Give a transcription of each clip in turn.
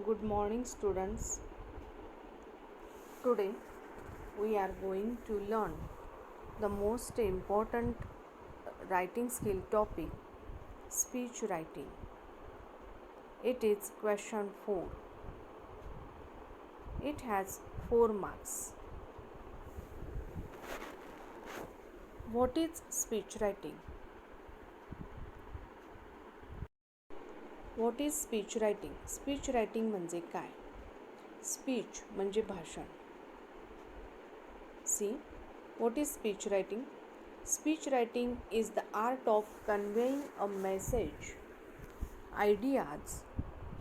Good morning, students. Today we are going to learn the most important writing skill topic, speech writing. It is question 4. It has 4 marks. What is speech writing? What is speech writing? Speech writing म्हणजे काय? Speech म्हणजे भाषण. See, what is speech writing? Speech writing is the art of conveying a message, ideas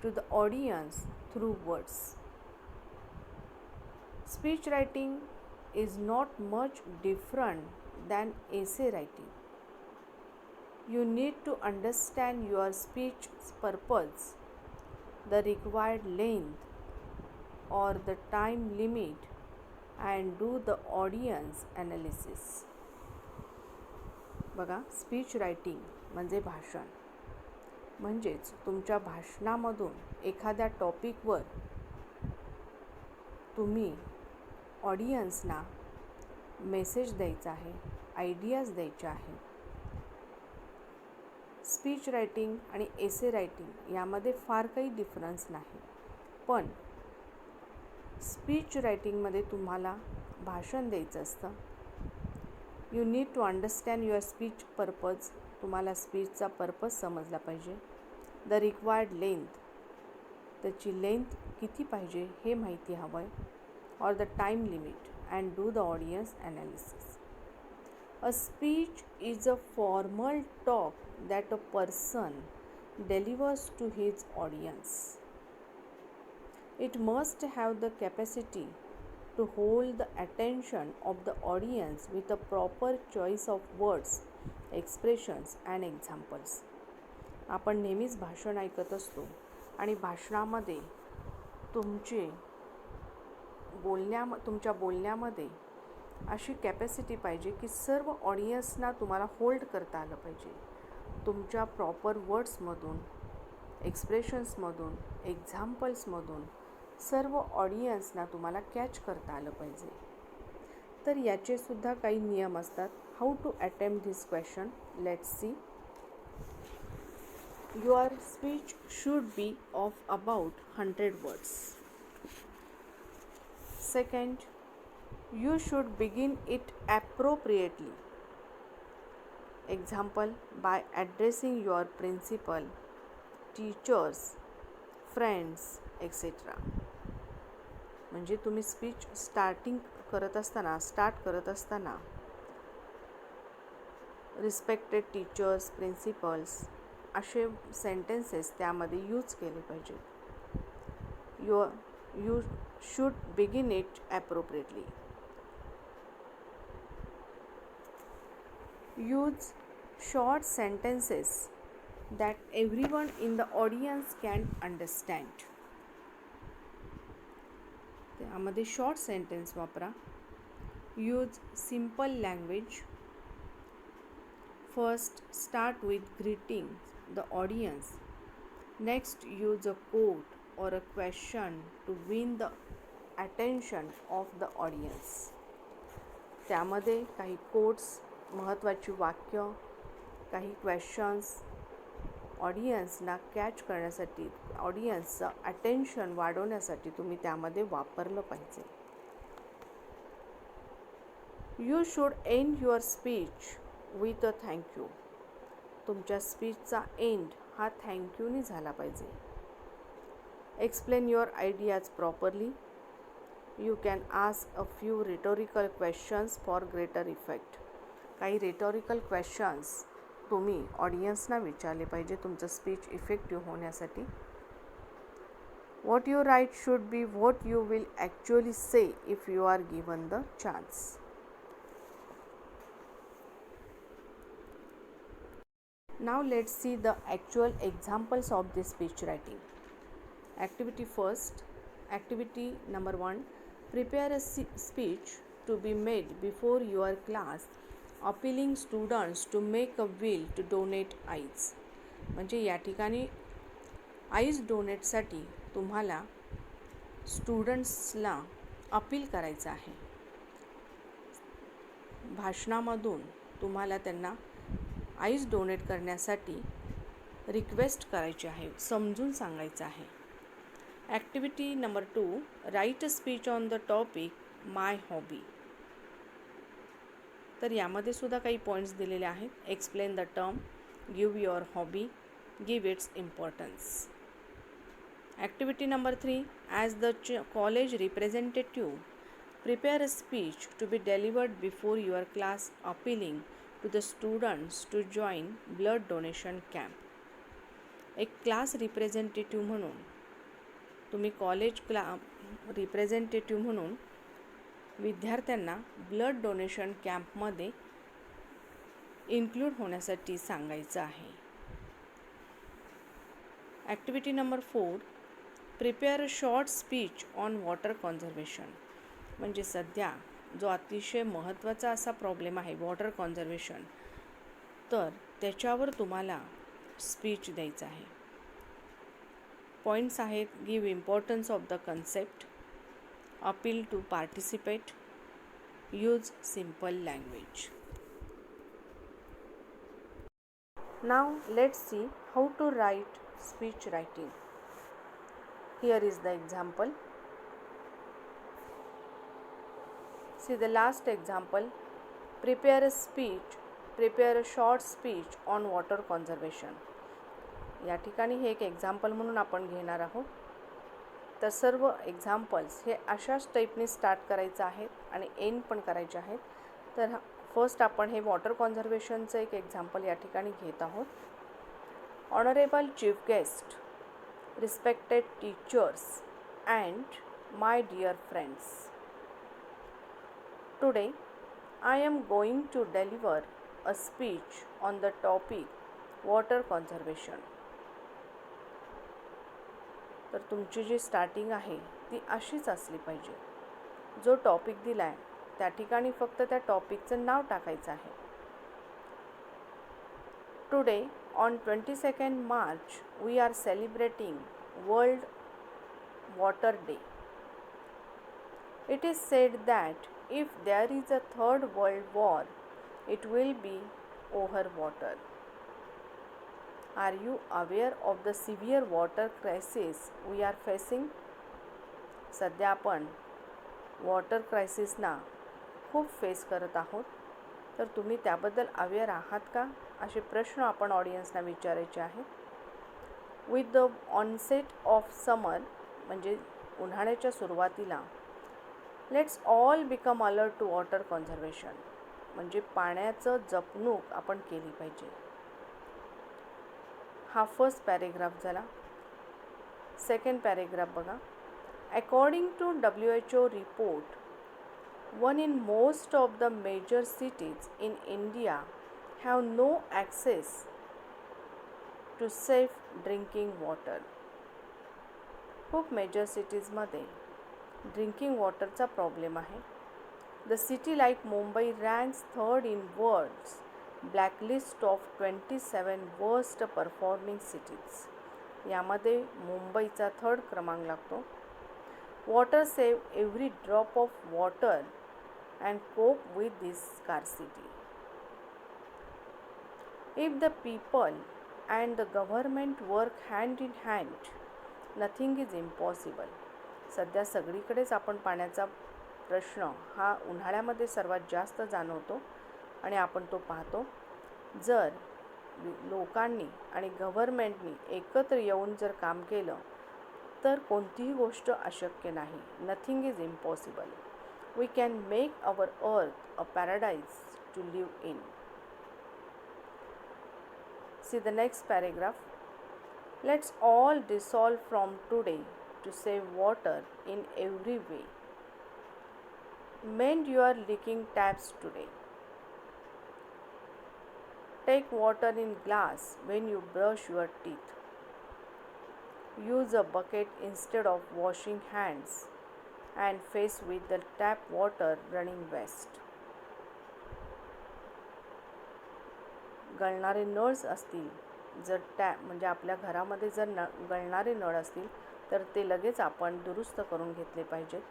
to the audience through words. Speech writing is not much different than essay writing. You need to understand your speech's purpose, the required length or the time limit, and do the audience analysis. बघा, speech writing म्हणजे भाषण. म्हणजेच तुमच्या भाषणामधून एखाद्या टॉपिकवर तुम्ही ऑडियन्सना message द्यायचा आहे, ideas द्यायचे आहे. स्पीच रायटिंग आणि एसे रायटिंग यामध्ये फार काही डिफरन्स नाही, पण स्पीच रायटिंगमध्ये तुम्हाला भाषण द्यायचं असतं. You need to understand your speech purpose. तुम्हाला स्पीचचा पर्पज समजला पाहिजे. द रिक्वायर्ड लेंथ, त्याची लेंथ किती पाहिजे हे माहिती हवं आहे. और the time limit and do the audience analysis. A speech is a formal talk that a person delivers to his audience. It must have the capacity to hold the attention of the audience with a proper choice of words, expressions and examples. आपण नेहमीच भाषण ऐकत असतो आणि भाषणामध्ये तुमच्या बोलण्यामध्ये अशी capacity पाहिजे की सर्व ऑडियन्सना तुम्हाला होल्ड करता आलं पाहिजे. तुमच्या प्रॉपर वर्ड्समधून, एक्सप्रेशन्समधून, एक्झाम्पल्समधून सर्व ऑडियन्सना तुम्हाला कॅच करता आलं पाहिजे. तर याचेसुद्धा काही नियम असतात. How to attempt this question, let's see. Your speech should be of about 100 words. Second, you should begin it appropriately. Example, by addressing your principal, teachers, friends, etc. म्हणजे तुम्ही स्पीच स्टार्ट करत असताना रिस्पेक्टेड टीचर्स, प्रिन्सिपल्स असे sentences त्यामध्ये use केले पाहिजेत. You should begin it appropriately. Use short sentences that everyone in the audience can understand. त्यामध्ये short sentence वापरा. Use simple language. First start with greeting the audience. Next use a quote or a question to win the attention of the audience. त्यामध्ये काही quotes, महत्त्वाची वाक्य, काही questions ऑडियन्सना catch करण्यासाठी, ऑडियन्सचं attention वाढवण्यासाठी तुम्ही त्यामध्ये वापरलं पाहिजे. You should end your speech with a thank you. तुमच्या स्पीचचा एंड हा थँक्यूनी झाला पाहिजे. Explain your ideas properly. You can ask a few rhetorical questions for greater effect. काही रिटोरिकल क्वेश्चन्स तुम्ही ऑडियन्सना विचारले पाहिजे तुमचं स्पीच इफेक्टिव्ह होण्यासाठी. What you write should be what you will actually say if you are given the chance. Now let's see the actual examples of this speech writing. Activity first. Activity number 1. Prepare a speech to be made before your class appealing students to make a will to donate eyes. म्हणजे या ठिकाणी eyes डोनेटसाठी तुम्हाला स्टुडंट्सला appeal करायचं आहे. भाषणामधून तुम्हाला त्यांना ice donate करण्यासाठी request करायची आहे, समजून सांगायचं आहे. Activity number 2, right a speech on the topic my hobby. तर यामध्ये सुद्धा काही पॉईंट्स दिलेले आहेत. Explain the term, give your hobby, give it's importance. Activity number 3, as the college representative, prepare a speech to be delivered before your class appealing to the students to join blood donation camp. एक class representative म्हणून तुम्ही college representative म्हणून विद्यार्थ्यांना blood donation कॅम्पमध्ये include होण्यासाठी सांगायचं आहे. Activity number 4, prepare a short speech on water conservation. म्हणजे सध्या जो अतिशय महत्त्वाचा असा प्रॉब्लेम आहे वॉटर कॉन्झर्वेशन, तर त्याच्यावर तुम्हाला स्पीच द्यायचं आहे. पॉईंट्स आहेत: give importance of the concept, appeal to participate, use simple language. Now let's see how to write speech writing. Here is the example. See the last example. Prepare a short speech on water conservation. या ठिकाणी हे एक example म्हणून आपण घेणार आहोत. तर सर्व एक्झाम्पल्स हे अशाच टाईपने स्टार्ट करायचं आहे आणि एंड पण करायचे आहेत. तर फर्स्ट आपण हे वॉटर कॉन्झर्वेशनचं एक एक्झाम्पल या ठिकाणी घेत आहोत. Honourable chief guest, respected teachers and my dear friends. Today, I am going to deliver a speech on the topic water conservation. तर तुमची जी स्टार्टिंग आहे ती अशीच असली पाहिजे. जो टॉपिक दिला आहे त्या ठिकाणी फक्त त्या टॉपिकचं नाव टाकायचं आहे. Today, on 22nd March, we are celebrating World Water Day. It is said that if there is a third world war, it will be over water. Are you aware of the severe water crisis we are facing? सध्या आपण water क्रायसिसना खूप face करत आहोत. तर तुम्ही त्याबद्दल aware आहात का, असे प्रश्न आपण ऑडियन्सना विचारायचे आहेत. With the onset of summer, म्हणजे उन्हाळ्याच्या सुरुवातीला, let's all become alert to water conservation, म्हणजे पाण्याचं जपणूक आपण केली पाहिजे. हा फर्स्ट पॅरेग्राफ झाला. सेकंड पॅरेग्राफ बघा. According to WHO report, one in most of the major cities in India have no access to safe drinking water. खूप मेजर सिटीजमध्ये ड्रिंकिंग वॉटरचा प्रॉब्लेम आहे. The city like Mumbai ranks third in world's blacklist of 27 worst performing cities. यामध्ये मुंबईचा third क्रमांक लागतो. Water save every drop of water and cope with this scarcity. If the people and the government work hand in hand, nothing is impossible. सध्या सगळीकडेच आपण पाण्याचा प्रश्न हा उन्हाळ्यामध्ये सर्वात जास्त जाणवतो आणि आपण तो पाहतो. जर लोकांनी आणि गव्हर्मेंटनी एकत्र येऊन जर काम केलं तर कोणतीही गोष्ट अशक्य नाही. Nothing is impossible. We can make our earth a paradise to live in. See the next paragraph. Let's all dissolve from today to save water in every way. Mend your leaking taps today. Take water in glass when you brush your teeth. Use a bucket instead of washing hands and face with the tap water running west. गळणारे नळ असतील, जर tap म्हणजे आपल्या घरामध्ये जर गळणारे नळ असतील तर ते लगेच आपण दुरुस्त करून घेतले पाहिजेत.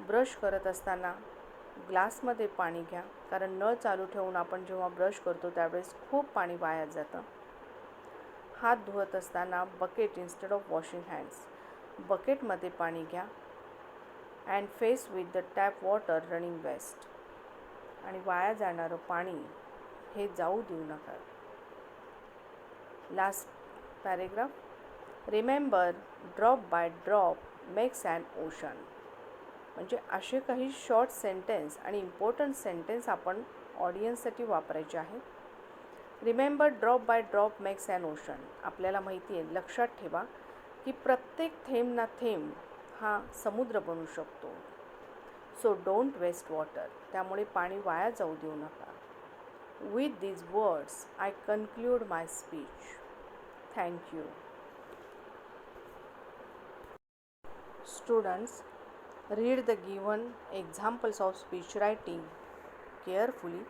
ब्रश करत असताना ग्लासमध्ये पाणी घ्या, कारण नळ चालू ठेवून आपण जेव्हा ब्रश करतो त्यावेळेस खूप पाणी वाया जातं. हात धुवत असताना bucket instead of washing hands, बकेटमध्ये पाणी घ्या. And face with the tap water running waste, आणि वाया जाणारं पाणी हे जाऊ देऊ नका. Last paragraph, remember drop by drop makes an ocean. म्हणजे असे काही शॉर्ट सेंटेन्स आणि इम्पॉर्टंट सेंटेन्स आपण ऑडियन्ससाठी वापरायचे आहेत. Remember drop by drop makes an ocean, आपल्याला माहिती आहे, लक्षात ठेवा की प्रत्येक थेंब ना थेंब हा समुद्र बनू शकतो. सो डोंट वेस्ट वॉटर, त्यामुळे पाणी वाया जाऊ देऊ नका. With these words I conclude my speech. Thank you. Students, read the given examples of speech writing carefully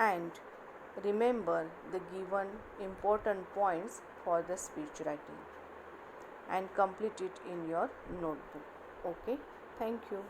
and remember the given important points for the speech writing and complete it in your notebook. Okay, thank you.